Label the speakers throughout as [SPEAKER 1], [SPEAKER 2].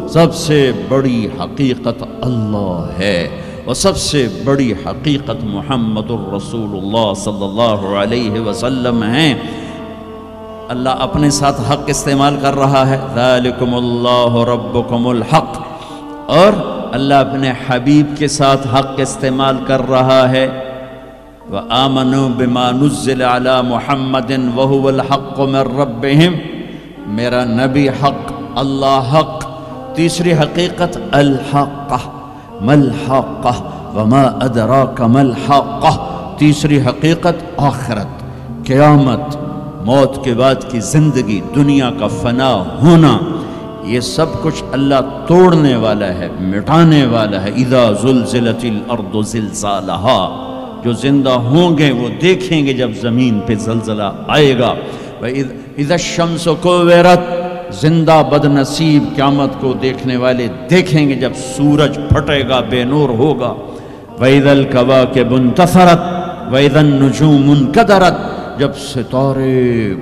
[SPEAKER 1] سب سے بڑی حقیقت اللہ ہے، اور سب سے بڑی حقیقت محمد الرسول اللہ صلی اللہ علیہ وسلم ہیں۔ اللہ اپنے ساتھ حق استعمال کر رہا ہے، ذالکم اللہ ربکم الحق، اور اللہ اپنے حبیب کے ساتھ حق استعمال کر رہا ہے، وآمنوا بما نزل علی محمد وہو الحق من ربہم، میرا نبی حق، اللہ حق۔ تیسری حقیقت الحق، ما الحق وما ادراک ما الحق، تیسری حقیقت آخرت، قیامت، موت کے بعد کی زندگی، دنیا کا فنا ہونا، یہ سب کچھ اللہ توڑنے والا ہے، مٹانے والا ہے۔ اذا زلزلت الارض زلزالہا، جو زندہ ہوں گے وہ دیکھیں گے جب زمین پہ زلزلہ آئے گا۔ اذا الشمس کورت، زندہ بد نصیب قیامت کو دیکھنے والے دیکھیں گے جب سورج پھٹے گا، بے نور ہوگا۔ وَإِذَا الْكَوَاكِبُ انتَثَرَتْ وَإِذَا النُّجُومُ انْكَدَرَتْ، جب ستارے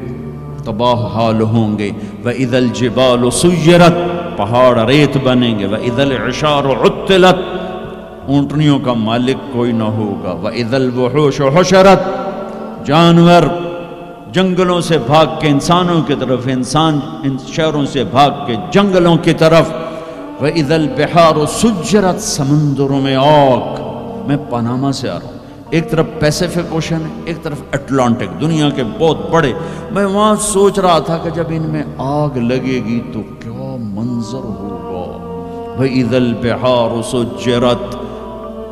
[SPEAKER 1] تباہ حال ہوں گے۔ وَإِذَا الْجِبَالُ سُيِّرَتْ، پہاڑ ریت بنیں گے۔ وَإِذَا الْعِشَارُ عُطِّلَتْ، اونٹنیوں کا مالک کوئی نہ ہوگا۔ وَإِذَا الْوُحُوشُ حُشِرَتْ، جانور جنگلوں سے بھاگ کے انسانوں کی طرف، انسان ان شہروں سے بھاگ کے جنگلوں کی طرف۔ وَإِذَا الْبِحَارُ سُجِّرَتْ، سمندروں میں آگ۔ میں پاناما سے آ رہا ہوں، ایک طرف پیسیفک اوشن ہے، ایک طرف اٹلانٹک، دنیا کے بہت بڑے۔ میں وہاں سوچ رہا تھا کہ جب ان میں آگ لگے گی تو کیا منظر ہوگا۔ وَإِذَا الْبِحَارُ سُجِّرَتْ،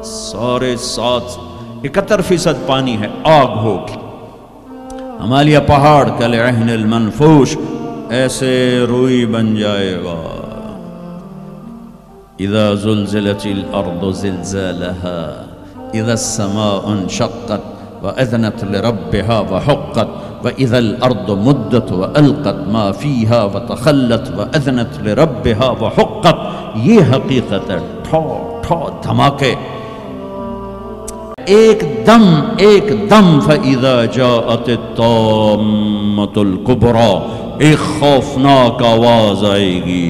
[SPEAKER 1] سارے 71% پانی ہے، آگ ہوگی۔ ہمالیہ پہاڑ کالعہن المنفوش، ایسے روئی بن جائے گا۔ اذا زلزلت الارض زلزالها اذا السماء انشقت واذنت لربها وحقت واذا الارض مدت والقت ما فيها وتخلت واذنت لربها وحقت، یہ حقیقت ہے۔ ٹھو ٹھو دھماکے، ایک دم فَإِذَا جَاءَتِ الطَّامَّةُ الْكُبْرَى، ایک خوفناک آواز آئے گی،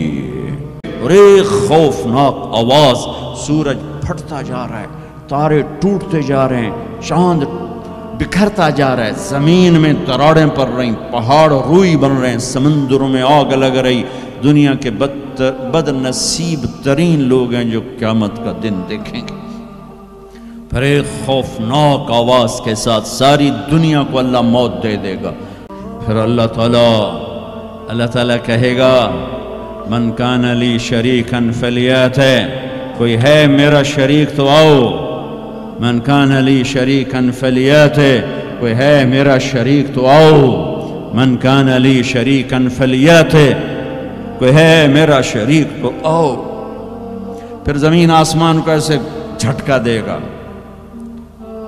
[SPEAKER 1] اور ایک خوفناک آواز، سورج پھٹتا جا رہا ہے، تارے ٹوٹتے جا رہے ہیں، چاند بکھرتا جا رہا ہے، زمین میں تراڑیں پڑ رہی، پہاڑ روئی بن رہے ہیں، سمندروں میں آگ لگ رہی۔ دنیا کے بد نصیب ترین لوگ ہیں جو قیامت کا دن دیکھیں گے۔ پھر ایک خوفناک آواز کے ساتھ ساری دنیا کو اللہ موت دے دے گا۔ پھر اللہ تعالیٰ کہے گا من کان لی شریکا فلیات، کوئی ہے میرا شریک تو آؤ۔ من کان لی شریکا فلیات، کوئی ہے میرا شریک تو آؤ۔ من کان لی شریکا فلیات، کوئی ہے میرا شریک تو آؤ۔ پھر زمین آسمان کو ایسے جھٹکا دے گا،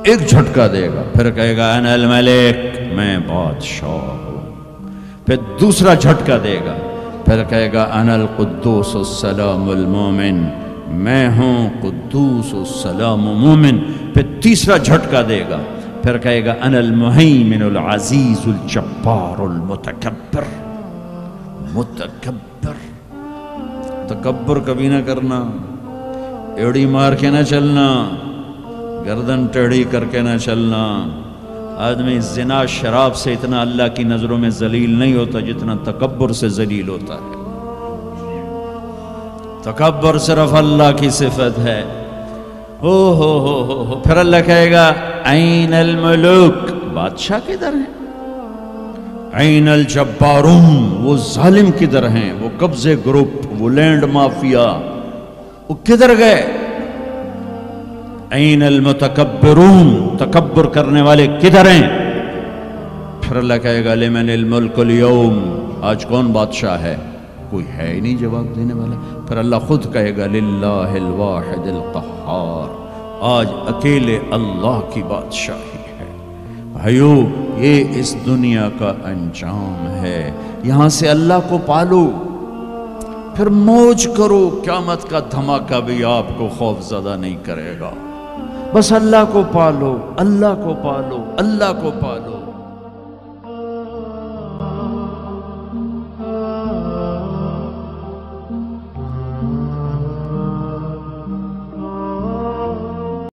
[SPEAKER 1] ایک جھٹکا دے گا، پھر کہے گا انا الملک، میں بادشاہ ہوں۔ پھر دوسرا جھٹکا دے گا، پھر کہے گا انا القدوس السلام المومن، میں ہوں قدوس السلام مومن۔ پھر تیسرا جھٹکا دے گا، پھر کہے گا انا المہیمن العزیز الجبار المتکبر۔ تکبر کبھی نہ کرنا، ایڑی مار کے نہ چلنا، گردن ٹیڑھی کر کے نہ چلنا۔ آدمی زنا شراب سے اتنا اللہ کی نظروں میں ذلیل نہیں ہوتا جتنا تکبر سے ذلیل ہوتا ہے۔ تکبر صرف اللہ کی صفت ہے۔ ہو پھر اللہ کہے گا این الملوک، بادشاہ کدھر ہیں؟ این الجبارون، وہ ظالم کدھر ہیں؟ وہ قبضے گروپ، وہ لینڈ مافیا، وہ کدھر گئے؟ این المتکبرون، تکبر کرنے والے کدھر ہیں؟ پھر اللہ کہے گا لمن الملک اليوم، آج کون بادشاہ ہے؟ کوئی ہے ہی نہیں جواب دینے والا۔ پھر اللہ خود کہے گا للہ الواحد القہار، آج اکیلے اللہ کی بادشاہی ہے۔ بھائیو، یہ اس دنیا کا انجام ہے۔ یہاں سے اللہ کو پالو، پھر موج کرو، قیامت کا دھماکہ بھی آپ کو خوف زدہ نہیں کرے گا۔ بس اللہ کو پالو، اللہ کو پالو، اللہ کو پالو۔